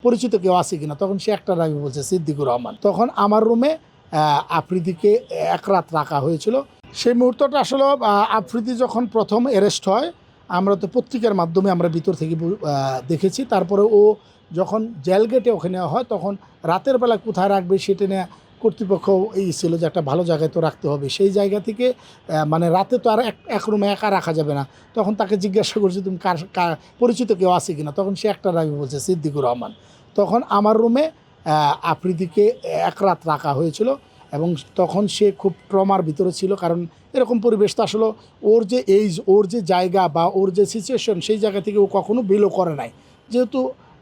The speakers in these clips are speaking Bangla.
পরিচিত কেউ আছে কিনা, তখন সে একটা নামই বলছে, সিদ্দিকুর রহমান। তখন আমার রুমে আফ্রিদিকে এক রাত রাখা হয়েছিল। সেই মুহূর্তটা আসলে আফ্রিদি যখন প্রথম অ্যারেস্ট হয়, আমরা তো পত্রিকার মাধ্যমে আমরা ভিতর থেকে দেখেছি। তারপরে ও যখন জেল গেটে ওখানে হয়, তখন রাতের বেলা কোথায় রাখবে সেটা নিয়ে কর্তৃপক্ষ ছিল যে একটা ভালো জায়গায় তো রাখতে হবে। সেই জায়গা থেকে মানে রাতে তো আর এক রুমে একা রাখা যাবে না। তখন তাকে জিজ্ঞাসা করছি, তুমি কার পরিচিত কেউ আছে কিনা, তখন সে একটা নামই বলছে, সিদ্দিকুর রহমান। তখন আমার রুমে আফ্রিদিকে এক রাত রাখা হয়েছিল এবং তখন সে খুব ট্রমার ভিতরে ছিল। কারণ এরকম পরিবেশ তো আসলে ওর যে এইজ, ওর যে জায়গা বা ওর যে সিচুয়েশন, সেই জায়গা থেকে ও কখনো বিলো করে নাই। যেহেতু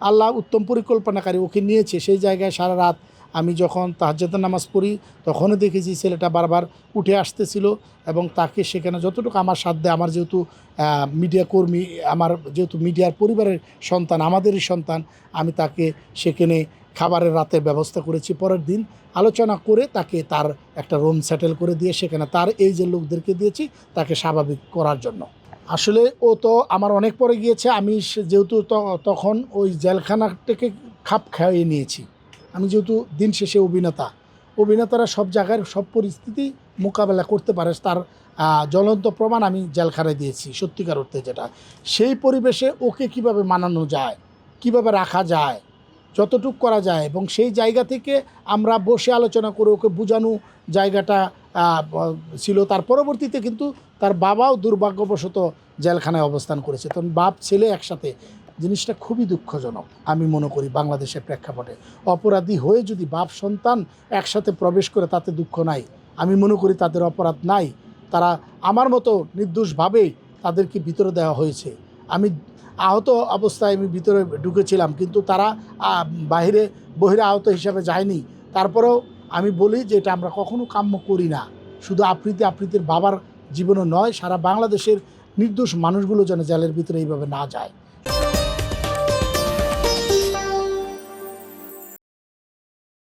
আল্লাহ উত্তম পরিকল্পনাকারী ওকে নিয়েছে, সেই জায়গায় সারা রাত আমি যখন তাহাজ্জুদের নামাজ পড়ি তখনও দেখেছি ছেলেটা বারবার উঠে আসতেছিল এবং তাকে সেখানে যতটুকু আমার সাধ্যে, আমার যেহেতু মিডিয়া কর্মী, আমার যেহেতু মিডিয়ার পরিবারের সন্তান, আমাদেরই সন্তান, আমি তাকে সেখানে খাবারের রাতের ব্যবস্থা করেছি। পরের দিন আলোচনা করে তাকে তার একটা রুম সেটেল করে দিয়ে সেখানে তার এই যে লোকদেরকে দিয়েছি তাকে স্বাভাবিক করার জন্য। আসলে ও তো আমার অনেক পরে গিয়েছে, আমি যেহেতু তখন ওই জেলখানাটাকে খাপ খাইয়ে নিয়েছি। আমি যেহেতু দিন শেষে অভিনেতারা সব জায়গার সব পরিস্থিতি মোকাবেলা করতে পারে, তার জ্বলন্ত প্রমাণ আমি জেলখানায় দিয়েছি। সত্যিকার অর্থে যেটা, সেই পরিবেশে ওকে কিভাবে মানানো যায়, কিভাবে রাখা যায়, যতটুক করা যায়, এবং সেই জায়গা থেকে আমরা বসে আলোচনা করে ওকে বোঝানো জায়গাটা ছিল। তার পরবর্তীতে কিন্তু তার বাবাও দুর্ভাগ্যবশত জেলখানায় অবস্থান করেছে। তখন বাপ ছেলে একসাথে, জিনিসটা খুবই দুঃখজনক আমি মনে করি। বাংলাদেশের প্রেক্ষাপটে অপরাধী হয়ে যদি বাপ সন্তান একসাথে প্রবেশ করে, তাতে দুঃখ নাই। আমি মনে করি তাদের অপরাধ নাই, তারা আমার মতো নির্দোষভাবেই তাদেরকে ভিতরে দেওয়া হয়েছে। আমি আহত অবস্থায় আমি ভিতরে ঢুকেছিলাম, কিন্তু তারা বহিরে আহত হিসাবে যায়নি। তারপরেও আমি বলি যে এটা আমরা কখনো কাম্য করি না। শুধু আফ্রিদির বাবার জীবনও নয়, সারা বাংলাদেশের নির্দোষ মানুষগুলো যেন জেলের ভিতরে এইভাবে না যায়।